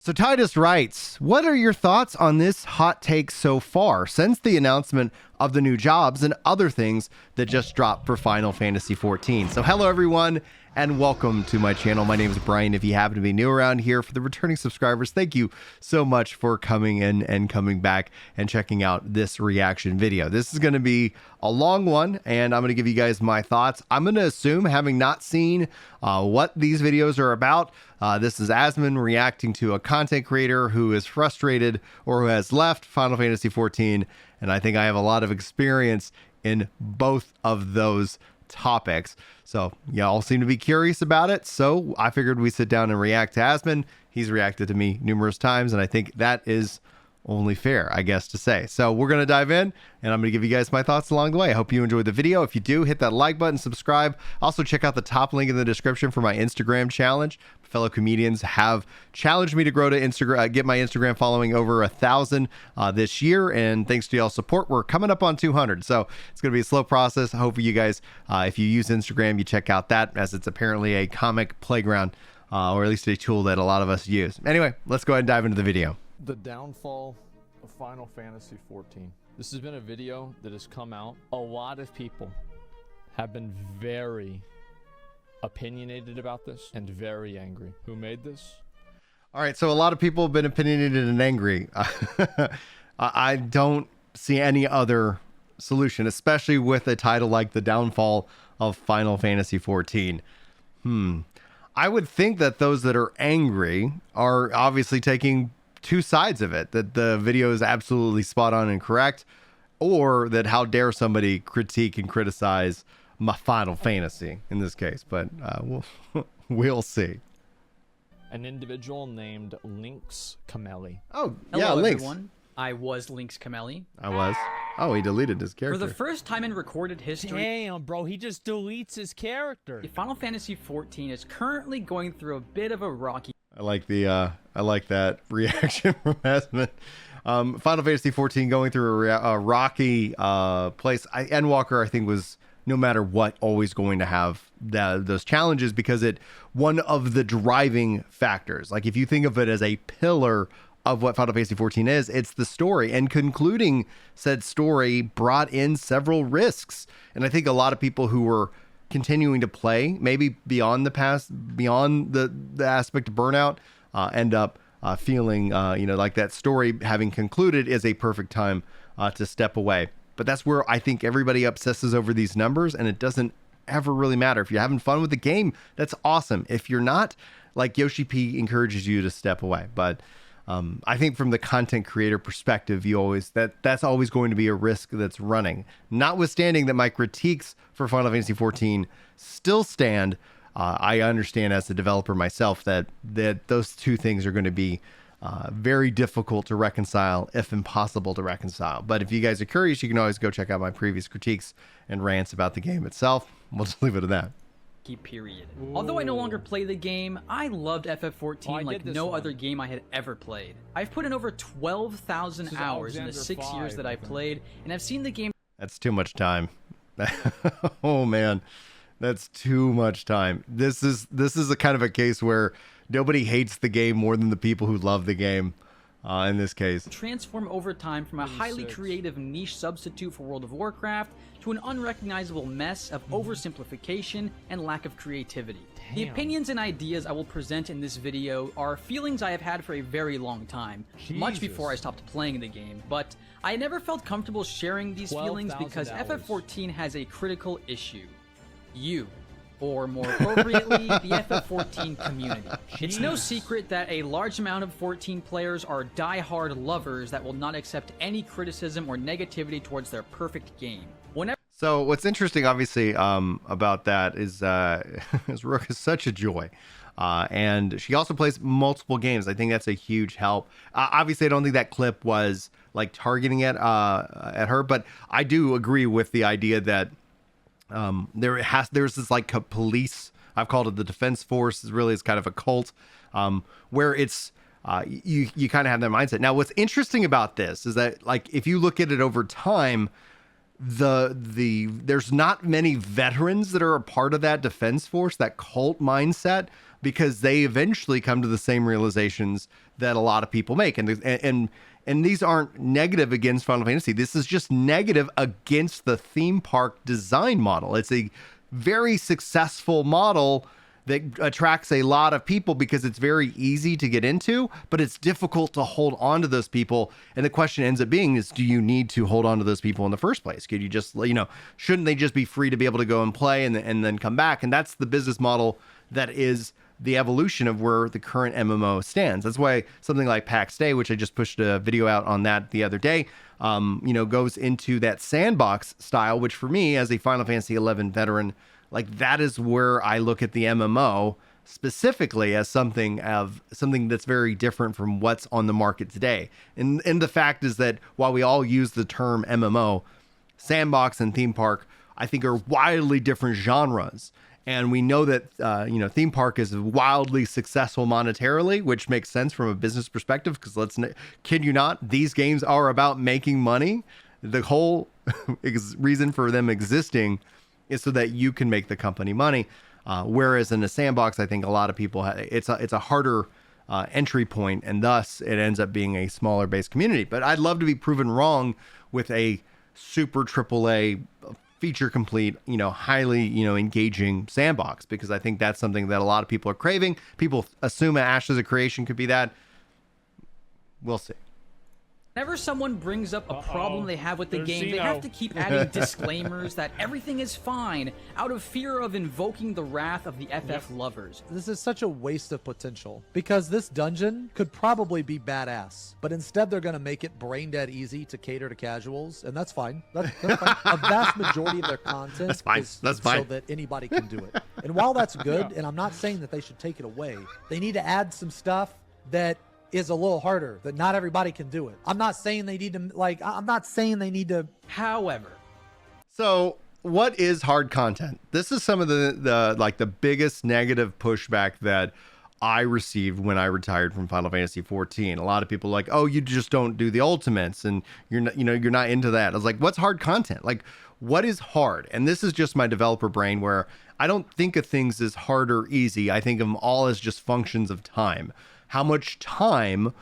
So Titus writes, what are your thoughts on this hot take so far since the announcement of the new jobs and other things that just dropped for Final Fantasy XIV? So hello everyone and welcome to my channel. My name is Brian. If you happen to be new around here, for the returning subscribers, thank you so much for coming in and coming back and checking out this reaction video. This is going to be a long one and I'm going to give you guys my thoughts. I'm going to assume, having not seen what these videos are about, this is Asmon reacting to a content creator who is frustrated or who has left Final Fantasy XIV, and I think I have a lot of experience in both of those topics. So y'all seem to be curious about it, so I figured we'd sit down and react to Asmon. He's reacted to me numerous times, and I think that is only fair, I guess, to say. So we're going to dive in, and I'm going to give you guys my thoughts along the way. I hope you enjoyed the video. If you do, hit that like button, subscribe. Also, check out the top link in the description for my Instagram challenge. Fellow comedians have challenged me to grow to Instagram, get my Instagram following over 1,000 this year, and thanks to y'all's support, we're coming up on 200. So it's going to be a slow process. Hopefully you guys, if you use Instagram, you check out that, as it's apparently a comic playground, or at least a tool that a lot of us use. Anyway, let's go ahead and dive into the video. The downfall of Final Fantasy XIV. This has been a video that has come out. A lot of people have been very opinionated about this and very angry. Who made this? All right, so a lot of people have been opinionated and angry. I don't see any other solution, especially with a title like The Downfall of Final Fantasy XIV. I would think that those that are angry are obviously taking two sides of it, that the video is absolutely spot on and correct, or that how dare somebody critique and criticize my Final Fantasy in this case. But we'll see. An individual named Lynx Camelli. Oh, Hello, yeah, Lynx. everyone. I was Lynx Camelli. I was. Oh, he deleted his character. For the first time in recorded history, Damn, bro, he just deletes his character. Final Fantasy XIV is currently going through a bit of a rocky. I like the I like that reaction from Asmon. Final Fantasy XIV going through a rocky place. Endwalker, I think, was, no matter what, always going to have those challenges, because one of the driving factors. Like, if you think of it as a pillar of what Final Fantasy XIV is, it's the story, and concluding said story brought in several risks. And I think a lot of people who were continuing to play, maybe beyond the past, beyond the aspect of burnout, end up feeling, like that story having concluded is a perfect time to step away. But that's where I think everybody obsesses over these numbers, and it doesn't ever really matter. If you're having fun with the game, that's awesome. If you're not, like Yoshi P encourages you to step away. But I think from the content creator perspective, that's always going to be a risk that's running. Notwithstanding that my critiques for Final Fantasy XIV still stand, I understand as a developer myself that those two things are going to be very difficult to reconcile, if impossible to reconcile. But if you guys are curious, you can always go check out my previous critiques and rants about the game itself. We'll just leave it at that. Period. Although I no longer play the game, I loved FF14 like no other game I had ever played. I've put in over 12,000 hours in the 6 years that I played, and I've seen the game. That's too much time. Oh man, that's too much time. This is a kind of a case where nobody hates the game more than the people who love the game. In this case, transform over time from a highly creative niche substitute for World of Warcraft to an unrecognizable mess of oversimplification and lack of creativity. Damn. The opinions and ideas I will present in this video are feelings I have had for a very long time, much before I stopped playing the game, but I never felt comfortable sharing these feelings because FF14 has a critical issue. You. Or more appropriately, the FF14 community. It's no secret that a large amount of 14 players are die-hard lovers that will not accept any criticism or negativity towards their perfect game. So what's interesting, obviously, about that is Rook is such a joy. And she also plays multiple games. I think that's a huge help. Obviously, I don't think that clip was like targeting at her, but I do agree with the idea that there's this like a police, I've called it the defense force, it's kind of a cult, where it's you kind of have that mindset. Now what's interesting about this is that, like, if you look at it over time, there's not many veterans that are a part of that defense force, that cult mindset, because they eventually come to the same realizations that a lot of people make. And these aren't negative against Final Fantasy. This is just negative against the theme park design model. It's a very successful model that attracts a lot of people because it's very easy to get into, but it's difficult to hold on to those people. And the question ends up being is, do you need to hold on to those people in the first place? Could you just, shouldn't they just be free to be able to go and play and then come back? And that's the business model that is the evolution of where the current MMO stands. That's why something like PAX Day, which I just pushed a video out on that the other day, goes into that sandbox style, which for me as a Final Fantasy 11 veteran, like that is where I look at the MMO specifically as something that's very different from what's on the market today. And the fact is that while we all use the term MMO, sandbox and theme park, I think are wildly different genres. And we know that, theme park is wildly successful monetarily, which makes sense from a business perspective, because kid you not, these games are about making money. The whole reason for them existing is so that you can make the company money. Whereas in a sandbox, I think a lot of people, it's a harder entry point, and thus it ends up being a smaller base community. But I'd love to be proven wrong with a super AAA feature complete, highly, engaging sandbox, because I think that's something that a lot of people are craving. People assume Ashes of Creation could be that. We'll see. Whenever someone brings up a problem they have with the game, they have to keep adding disclaimers that everything is fine out of fear of invoking the wrath of the FF lovers. This is such a waste of potential, because this dungeon could probably be badass, but instead they're going to make it brain dead easy to cater to casuals, and that's fine. That's fine. A vast majority of their content is so that anybody can do it. And while that's good, and I'm not saying that they should take it away, they need to add some stuff that is a little harder, that not everybody can do it. I'm not saying they need to, However, so what is hard content? This is some of the biggest negative pushback that I received when I retired from Final Fantasy 14. A lot of people are like, oh, you just don't do the ultimates and you're not into that. I was like, what's hard content? Like, what is hard? And this is just my developer brain, where I don't think of things as hard or easy. I think of them all as just functions of time. How much time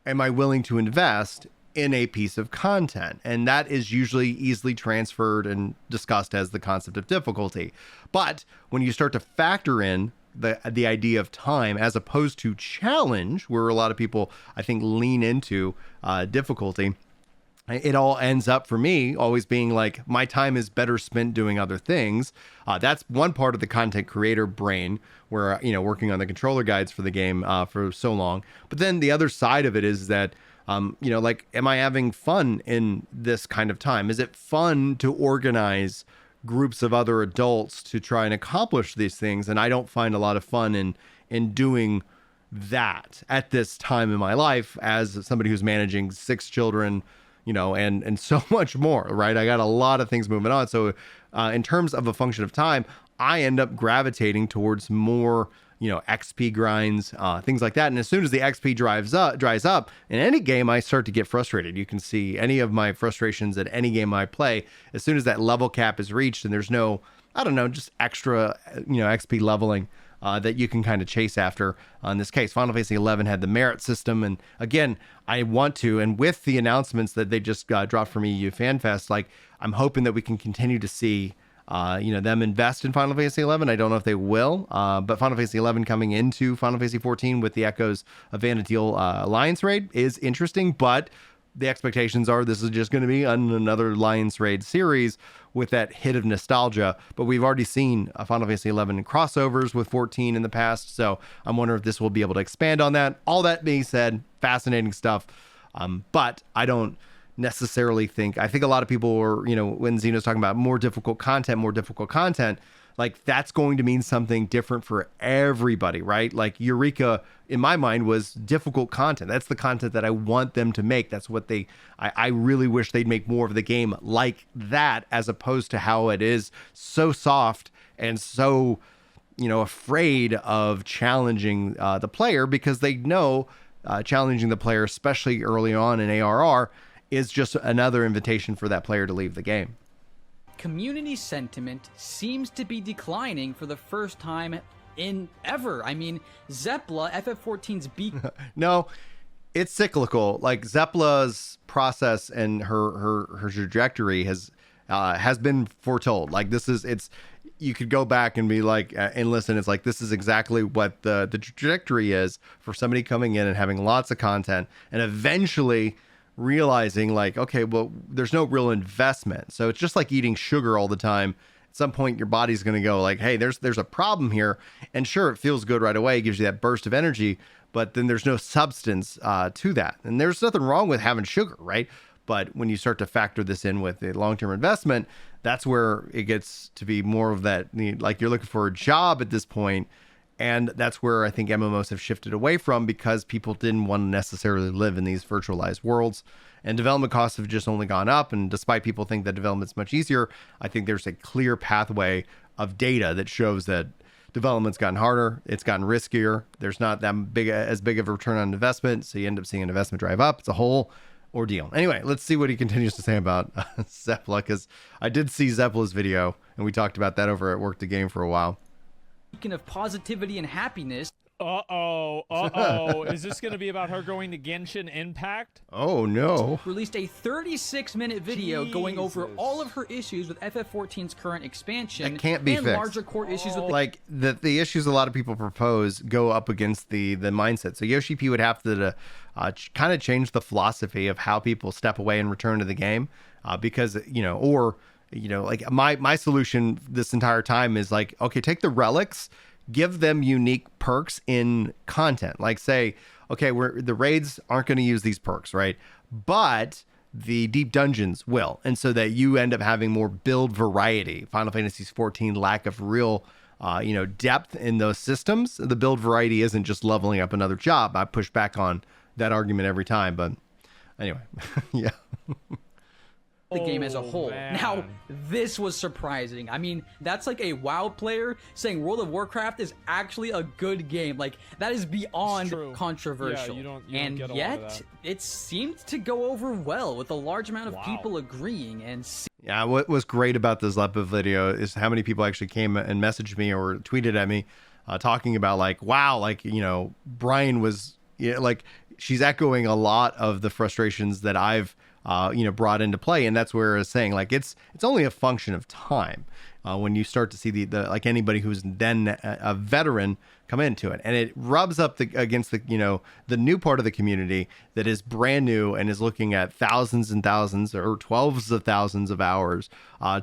am I willing to invest in a piece of content? And that is usually easily transferred and discussed as the concept of difficulty. But when you start to factor in the idea of time as opposed to challenge, where a lot of people, I think, lean into difficulty, it all ends up for me always being like, my time is better spent doing other things. That's one part of the content creator brain, where, working on the controller guides for the game for so long. But then the other side of it is that, am I having fun in this kind of time? Is it fun to organize groups of other adults to try and accomplish these things? And I don't find a lot of fun in doing that at this time in my life as somebody who's managing 6 children, and so much more, right? I got a lot of things moving on. So in terms of a function of time, I end up gravitating towards more, XP grinds, things like that. And as soon as the XP dries up in any game, I start to get frustrated. You can see any of my frustrations at any game I play. As soon as that level cap is reached and there's no, just extra, XP leveling that you can kind of chase after. In this case, Final Fantasy 11 had the merit system. And again, I want to, and with the announcements that they just dropped from EU FanFest, like, I'm hoping that we can continue to see, them invest in Final Fantasy 11. I don't know if they will, but Final Fantasy 11 coming into Final Fantasy 14 with the echoes of Vana'diel Alliance Raid is interesting, but the expectations are this is just going to be another Alliance Raid series with that hit of nostalgia. But we've already seen Final Fantasy 11 crossovers with 14 in the past, so I'm wondering if this will be able to expand on that. All that being said, fascinating stuff, but I don't necessarily think, I think a lot of people were, when Xeno's talking about more difficult content, like, that's going to mean something different for everybody, right? Like, Eureka, in my mind, was difficult content. That's the content that I want them to make. That's what I really wish they'd make more of the game like that, as opposed to how it is so soft and so, afraid of challenging the player, because they know challenging the player, especially early on in ARR, is just another invitation for that player to leave the game. Community sentiment seems to be declining for the first time in ever. I mean, Zepla, FF14's beat. No, it's cyclical. Like Zepla's process and her trajectory has been foretold. Like you could go back and be like, and listen, it's like, this is exactly what the trajectory is for somebody coming in and having lots of content and eventually realizing like, okay, well, there's no real investment. So it's just like eating sugar all the time. At some point, your body's going to go like, hey, there's a problem here. And sure, it feels good right away. It gives you that burst of energy, but then there's no substance to that. And there's nothing wrong with having sugar, right? But when you start to factor this in with a long-term investment, that's where it gets to be more of that, like you're looking for a job at this point. And that's where I think MMOs have shifted away from, because people didn't want to necessarily live in these virtualized worlds. And development costs have just only gone up. And despite people think that development's much easier, I think there's a clear pathway of data that shows that development's gotten harder. It's gotten riskier. There's not that as big of a return on investment. So you end up seeing an investment drive up. It's a whole ordeal. Anyway, let's see what he continues to say about Zepla, because I did see Zepla's video and we talked about that over at Work the Game for a while. Speaking of positivity and happiness. Is this going to be about her going to Genshin Impact? Oh, no. Released a 36-minute video going over all of her issues with FF14's current expansion. That can't be and fixed. larger core issues with like the issues a lot of people propose go up against the mindset. So Yoshi P would have to kind of change the philosophy of how people step away and return to the game, because like my solution this entire time is like, okay, take the relics, give them unique perks in content. Like say, okay, the raids aren't going to use these perks, right? But the deep dungeons will. And so that you end up having more build variety. Final Fantasy XIV lack of real, depth in those systems. The build variety isn't just leveling up another job. I push back on that argument every time, but anyway, yeah. the game as a whole. Man. Now, this was surprising. I mean, that's like a WoW player saying World of Warcraft is actually a good game. Like, that is beyond controversial. Yeah, you don't and get a lot of yet, that. it seemed to go over well with a large amount of people agreeing. And Yeah, what was great about this Lepa video is how many people actually came and messaged me or tweeted at me talking about like, wow, like, Brian was, like, she's echoing a lot of the frustrations that I've brought into play. And that's where I was saying, like, it's only a function of time when you start to see the like anybody who's then a veteran come into it, and it rubs up against the new part of the community that is brand new and is looking at thousands and thousands or 12s of thousands of hours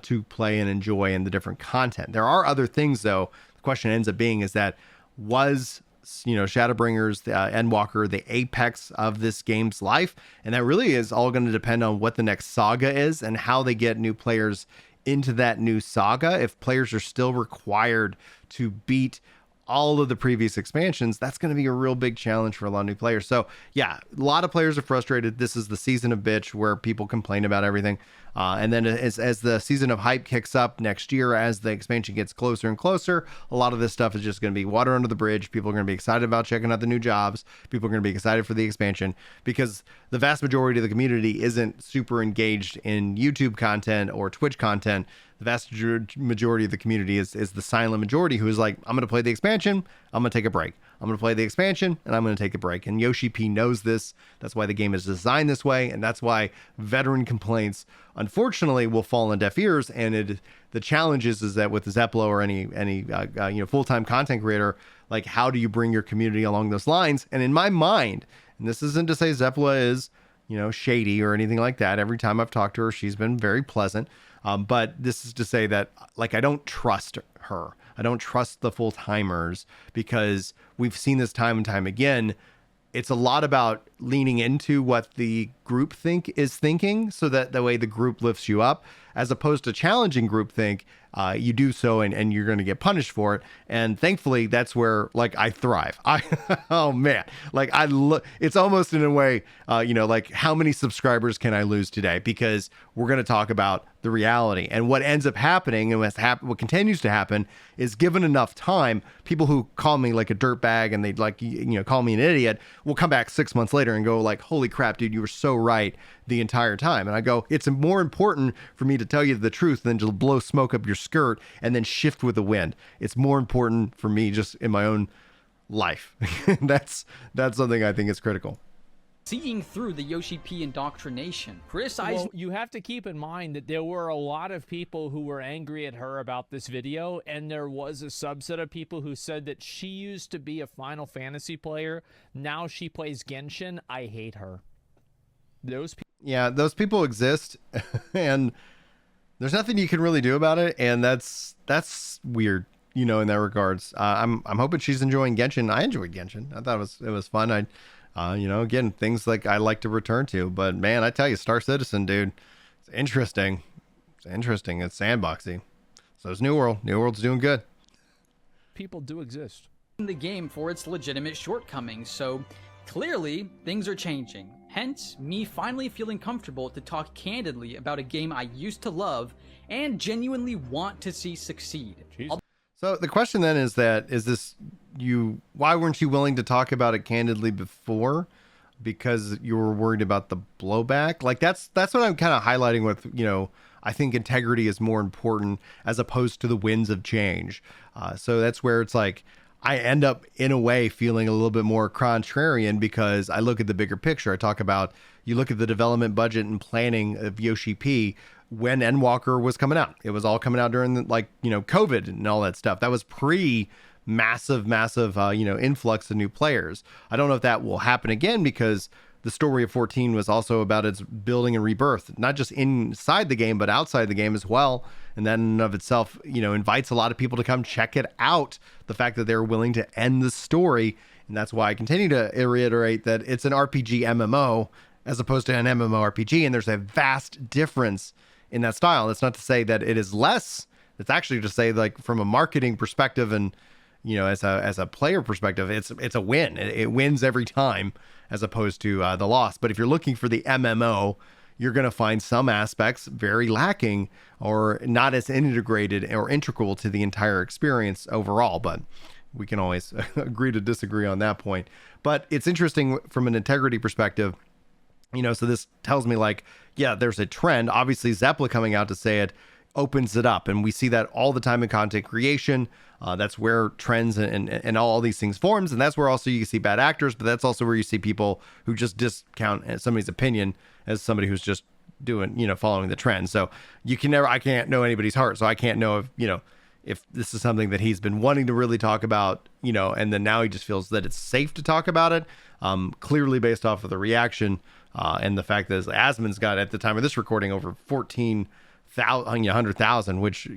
to play and enjoy in the different content. There are other things, though. The question ends up being is that was Shadowbringers, Endwalker, the apex of this game's life, and that really is all going to depend on what the next saga is and how they get new players into that new saga. If players are still required to beat all of the previous expansions, that's going to be a real big challenge for a lot of new players. So yeah, a lot of players are frustrated. This is the season of bitch where people complain about everything. And then as the season of hype kicks up next year, as the expansion gets closer and closer, a lot of this stuff is just going to be water under the bridge. People are going to be excited about checking out the new jobs. People are going to be excited for the expansion because the vast majority of the community isn't super engaged in YouTube content or Twitch content. The vast majority of the community is the silent majority who is like, I'm going to play the expansion, I'm going to take a break. I'm going to play the expansion, and I'm going to take a break. And Yoshi P knows this. That's why the game is designed this way, and that's why veteran complaints, unfortunately, will fall on deaf ears. And the challenge is that with Zeplo or any full-time content creator, like, how do you bring your community along those lines? And in my mind, and this isn't to say Zepla is shady or anything like that. Every time I've talked to her, she's been very pleasant. But this is to say that, like, I don't trust her. I don't trust the full-timers because we've seen this time and time again. It's a lot about leaning into what the group is thinking, so that the way the group lifts you up, as opposed to challenging groupthink. You do so and you're going to get punished for it. And thankfully, that's where, like, I thrive. Oh man, like, it's almost in a way, like, how many subscribers can I lose today? Because we're going to talk about the reality. And what ends up happening, and what continues to happen, is given enough time, people who call me like a dirtbag and they'd like, call me an idiot, will come back 6 months later and go like, holy crap, dude, you were so right the entire time. And I go, it's more important for me to tell you the truth than to blow smoke up your skirt and then shift with the wind. It's more important for me just in my own life. That's something I think is critical. seeing through the Yoshi P indoctrination, criticizing. Well, you have to keep in mind that there were a lot of people who were angry at her about this video, and there was a subset of people who said that she used to be a Final Fantasy player. Now she plays Genshin. I hate her. Those people. Yeah, those people exist, and there's nothing you can really do about it, and that's weird, in that regards. I'm hoping she's enjoying Genshin. I enjoyed Genshin. I thought it was fun. Again, things like I like to return to, but man, I tell you, Star Citizen, dude, it's interesting. It's interesting. It's sandboxy. So it's New World. New World's doing good. People do exist. The game for its legitimate shortcomings, so clearly things are changing. Hence, me finally feeling comfortable to talk candidly about a game I used to love and genuinely want to see succeed. So the question then is why weren't you willing to talk about it candidly before? Because you were worried about the blowback? Like that's what I'm kind of highlighting with, I think integrity is more important as opposed to the winds of change. So that's where it's like, I end up in a way feeling a little bit more contrarian because I look at the bigger picture. I talk about, you look at the development budget and planning of Yoshi P when Endwalker was coming out. It was all coming out during COVID and all that stuff. That was massive influx of new players. I don't know if that will happen again because the story of 14 was also about its building and rebirth, not just inside the game, but outside the game as well. And that in and of itself, invites a lot of people to come check it out. The fact that they're willing to end the story. And that's why I continue to reiterate that it's an RPG MMO as opposed to an MMORPG. And there's a vast difference in that style. That's not to say that it is less. It's actually to say, like, from a marketing perspective and, as a player perspective, it's a win. It wins every time as opposed to the loss. But if you're looking for the MMO, you're going to find some aspects very lacking or not as integrated or integral to the entire experience overall. But we can always agree to disagree on that point. But it's interesting from an integrity perspective, so this tells me there's a trend. Obviously, Zeppla coming out to say it opens it up. And we see that all the time in content creation. That's where trends and all these things forms. And that's where also you see bad actors, but that's also where you see people who just discount somebody's opinion as somebody who's just doing, following the trend. So I can't know anybody's heart. So I can't know if this is something that he's been wanting to really talk about, and then now he just feels that it's safe to talk about it. Clearly based off of the reaction and the fact that Asmon's got at the time of this recording over 100,000, which,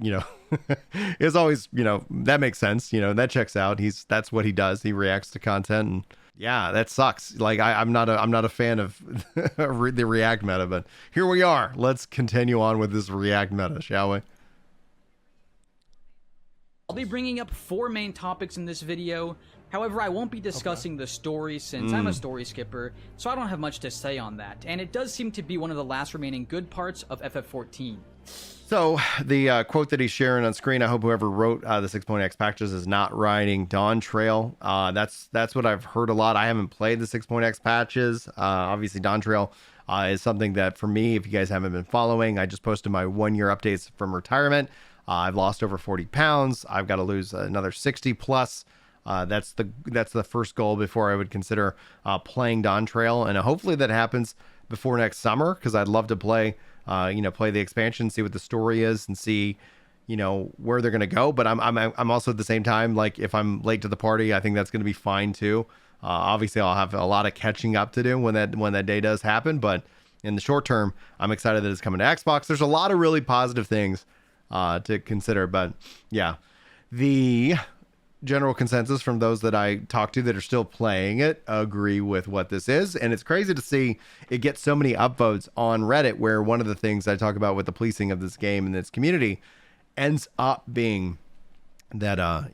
is always, that makes sense. That checks out. That's what he does. He reacts to content, and yeah, that sucks. Like I'm not a fan of the React meta, but here we are. Let's continue on with this React meta, shall we? I'll be bringing up 4 main topics in this video. However, I won't be discussing the story since I'm a story skipper, so I don't have much to say on that. And it does seem to be one of the last remaining good parts of FF14. So the quote that he's sharing on screen, I hope whoever wrote the 6.x patches is not riding Dawn Trail. That's what I've heard a lot. I haven't played the 6.x patches. Obviously, Dawn Trail is something that for me, if you guys haven't been following, I just posted my 1-year updates from retirement. I've lost over 40 pounds. I've got to lose another 60 plus. That's the first goal before I would consider playing Dawn Trail, and hopefully that happens before next summer because I'd love to play the expansion, see what the story is, and see where they're gonna go. But I'm also at the same time, like, if I'm late to the party, I think that's gonna be fine too. Obviously, I'll have a lot of catching up to do when that day does happen. But in the short term, I'm excited that it's coming to Xbox. There's a lot of really positive things to consider, but yeah, the general consensus from those that I talk to that are still playing it agree with what this is. And it's crazy to see it get so many upvotes on Reddit, where one of the things I talk about with the policing of this game and its community ends up being that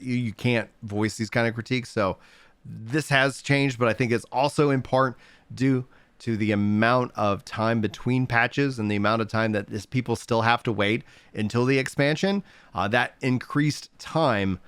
you can't voice these kind of critiques. So this has changed, but I think it's also in part due to the amount of time between patches and the amount of time that people still have to wait until the expansion. That increased time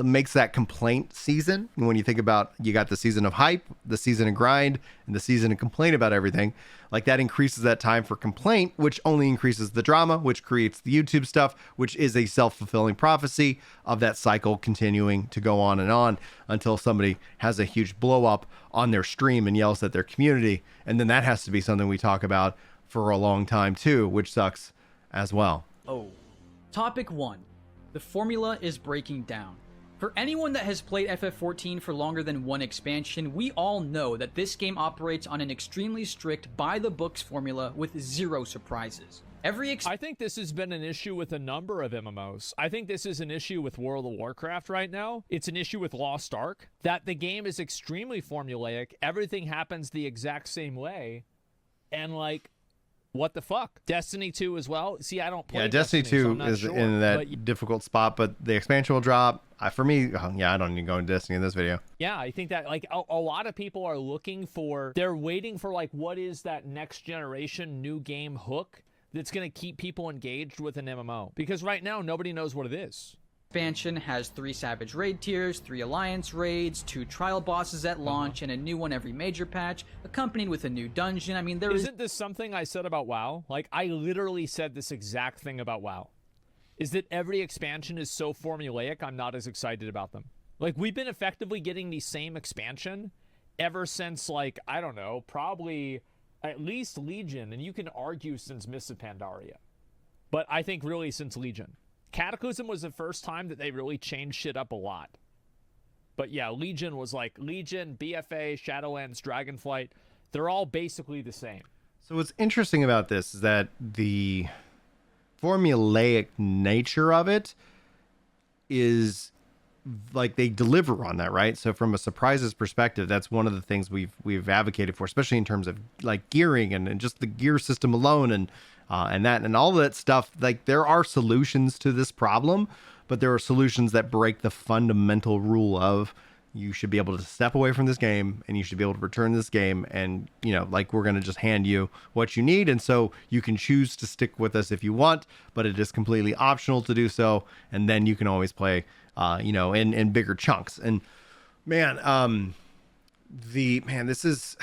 makes that complaint season. When you think about, you got the season of hype, the season of grind, and the season of complaint about everything, like that increases that time for complaint, which only increases the drama, which creates the YouTube stuff, which is a self-fulfilling prophecy of that cycle continuing to go on and on until somebody has a huge blow up on their stream and yells at their community. And then that has to be something we talk about for a long time too, which sucks as well. Oh. Topic 1. The formula is breaking down. For anyone that has played FF14 for longer than one expansion, we all know that this game operates on an extremely strict by-the-books formula with zero surprises. I think this has been an issue with a number of MMOs. I think this is an issue with World of Warcraft right now. It's an issue with Lost Ark, that the game is extremely formulaic. Everything happens the exact same way. And like, what the fuck? Destiny 2 as well. See, I don't play Destiny 2 so is in that difficult spot, but the expansion will drop. For me, I don't need to go into Destiny in this video. Yeah, I think that like a lot of people are looking for, they're waiting for like, what is that next generation new game hook that's going to keep people engaged with an MMO? Because right now, nobody knows what it is. Expansion has 3 Savage Raid tiers, 3 Alliance raids, 2 trial bosses at launch, and a new one every major patch, accompanied with a new dungeon. I mean, Isn't this something I said about WoW? Like, I literally said this exact thing about WoW. Is that every expansion is so formulaic, I'm not as excited about them. Like, we've been effectively getting the same expansion ever since, like, I don't know, probably at least Legion, and you can argue since Mists of Pandaria. But I think really since Legion. Cataclysm was the first time that they really changed shit up a lot. But yeah, Legion was like, Legion, BFA, Shadowlands, Dragonflight, they're all basically the same. So what's interesting about this is that the formulaic nature of it is like they deliver on that, right? So from a surprises perspective, that's one of the things we've advocated for, especially in terms of like gearing and just the gear system alone and that and all that stuff. Like there are solutions to this problem, but there are solutions that break the fundamental rule of you should be able to step away from this game and you should be able to return this game, and like we're going to just hand you what you need, and so you can choose to stick with us if you want, but it is completely optional to do so, and then you can always play in bigger chunks. And this is,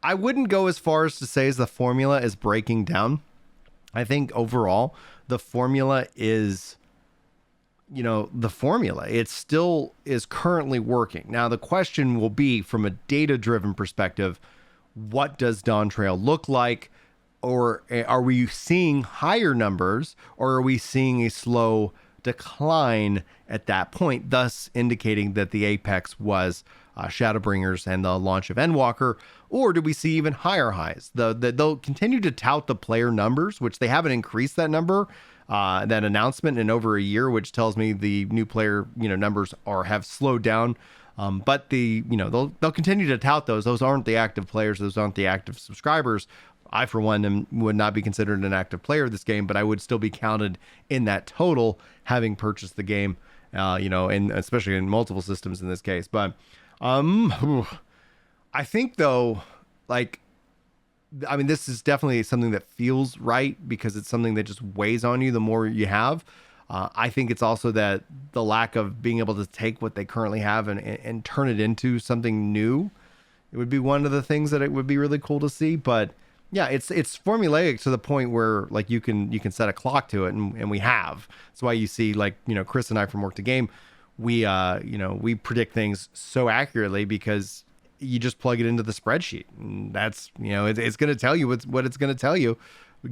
I wouldn't go as far as to say as the formula is breaking down. I think overall the formula is the formula. It still is currently working. Now, the question will be, from a data-driven perspective, what does Dawn Trail look like? Or are we seeing higher numbers, or are we seeing a slow decline at that point, thus indicating that the apex was Shadowbringers and the launch of Endwalker? Or do we see even higher highs? They'll continue to tout the player numbers, which they haven't increased that number, that announcement in over a year, which tells me the new player numbers have slowed down. But they'll continue to tout those. Those aren't the active players. Those aren't the active subscribers. I, for one, would not be considered an active player of this game, but I would still be counted in that total, having purchased the game, and especially in multiple systems in this case. But I think though, this is definitely something that feels right because it's something that just weighs on you the more you have. I think it's also that the lack of being able to take what they currently have and turn it into something new. It would be one of the things that it would be really cool to see. But yeah, it's formulaic to the point where like you can set a clock to it, and we have. That's why you see Chris and I from Work to Game, we predict things so accurately because you just plug it into the spreadsheet, and that's it's going to tell you what it's going to tell you,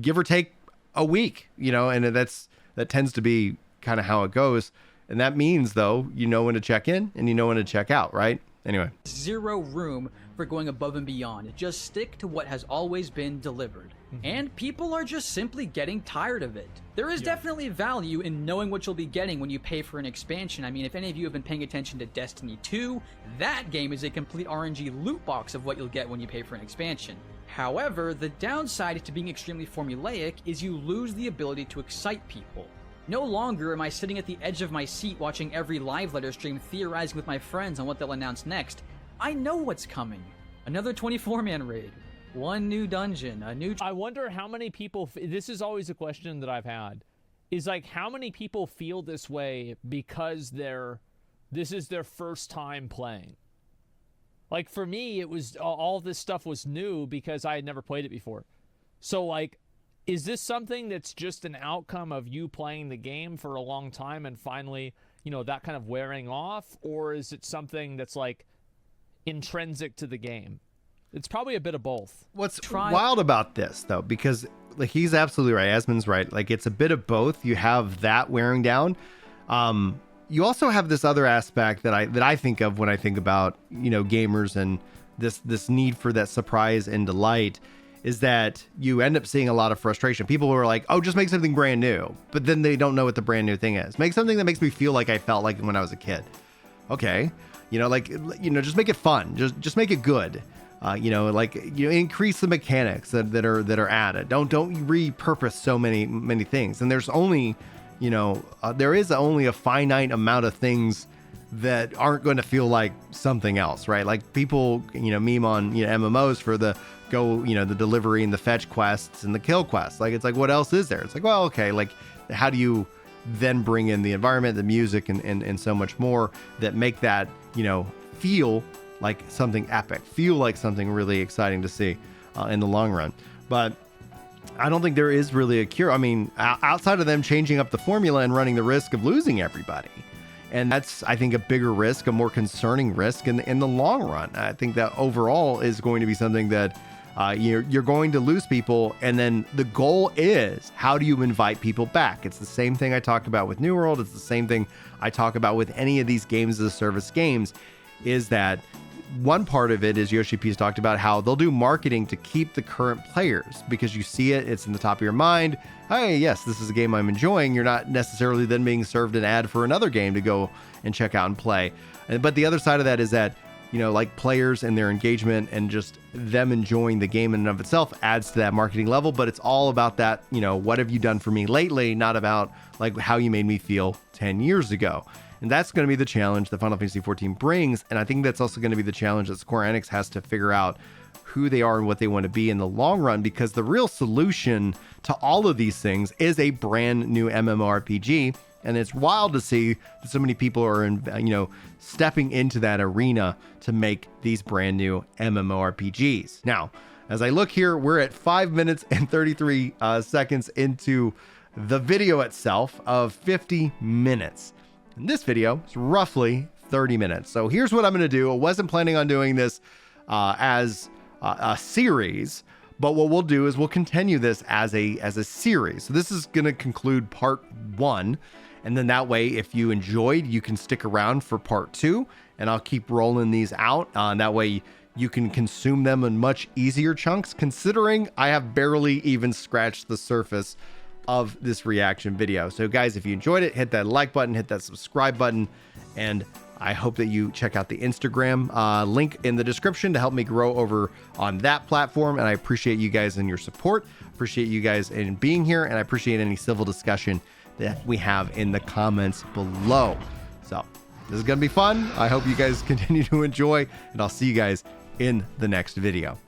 give or take a week, and that tends to be kind of how it goes. And that means though, when to check in and when to check out, right? Anyway, zero room for going above and beyond. Just stick to what has always been delivered. And people are just simply getting tired of it. There is definitely value in knowing what you'll be getting when you pay for an expansion. I mean, if any of you have been paying attention to Destiny 2, that game is a complete RNG loot box of what you'll get when you pay for an expansion. However, the downside to being extremely formulaic is you lose the ability to excite people. No longer am I sitting at the edge of my seat watching every live letter stream theorizing with my friends on what they'll announce next. I know what's coming. Another 24-man raid. One new dungeon, I wonder how many people, this is always a question that I've had, is like how many people feel this way because this is their first time playing. Like for me, it was all this stuff was new because I had never played it before. So like, is this something that's just an outcome of you playing the game for a long time and finally, you know, that kind of wearing off? Or is it something that's like intrinsic to the game? It's probably a bit of both. What's wild about this, though, because like he's absolutely right. Asmon's right. Like it's a bit of both. You have that wearing down. You also have this other aspect that I think of when I think about, you know, gamers and this need for that surprise and delight, is that you end up seeing a lot of frustration. People who are like, oh, just make something brand new, but then they don't know what the brand new thing is. Make something that makes me feel like I felt like when I was a kid. Okay, you know, like, you know, just make it fun. Just make it good. You know, like, you know, increase the mechanics that are added. Don't repurpose so many things. And there's only, you know, there is only a finite amount of things that aren't going to feel like something else, right? Like people, you know, meme on, you know, MMOs for the you know, the delivery and the fetch quests and the kill quests. Like, it's like, what else is there? It's like, well, okay, like, how do you then bring in the environment, the music, and so much more that make that, you know, feel like something epic, feel like something really exciting to see in the long run. But I don't think there is really a cure. I mean, outside of them changing up the formula and running the risk of losing everybody. And that's, I think, a bigger risk, a more concerning risk in the long run. I think that overall is going to be something that you're going to lose people. And then the goal is, how do you invite people back? It's the same thing I talked about with New World. It's the same thing I talk about with any of these games as a service games, is that one part of it is Yoshi P's talked about how they'll do marketing to keep the current players, because you see it, it's in the top of your mind. Hey, yes, this is a game I'm enjoying. You're not necessarily then being served an ad for another game to go and check out and play. But the other side of that is that, you know, like players and their engagement and just them enjoying the game in and of itself adds to that marketing level. But it's all about that, you know, what have you done for me lately? Not about like how you made me feel 10 years ago. And that's going to be the challenge that Final Fantasy XIV brings. And I think that's also going to be the challenge that Square Enix has to figure out who they are and what they want to be in the long run, because the real solution to all of these things is a brand new MMORPG. And it's wild to see that so many people are, you know, stepping into that arena to make these brand new MMORPGs. Now, as I look here, we're at 5 minutes and 33 seconds into the video itself of 50 minutes. And this video is roughly 30 minutes. So here's what I'm going to do. I wasn't planning on doing this as a series, but what we'll do is we'll continue this as a series. So this is going to conclude part 1. And then that way, if you enjoyed, you can stick around for part 2, and I'll keep rolling these out. That way you can consume them in much easier chunks, considering I have barely even scratched the surface of this reaction video. So guys, if you enjoyed it, hit that like button, hit that subscribe button, and I hope that you check out the Instagram link in the description to help me grow over on that platform. And I appreciate you guys and your support. Appreciate you guys in being here, and I appreciate any civil discussion that we have in the comments below. So this is going to be fun. I hope you guys continue to enjoy, and I'll see you guys in the next video.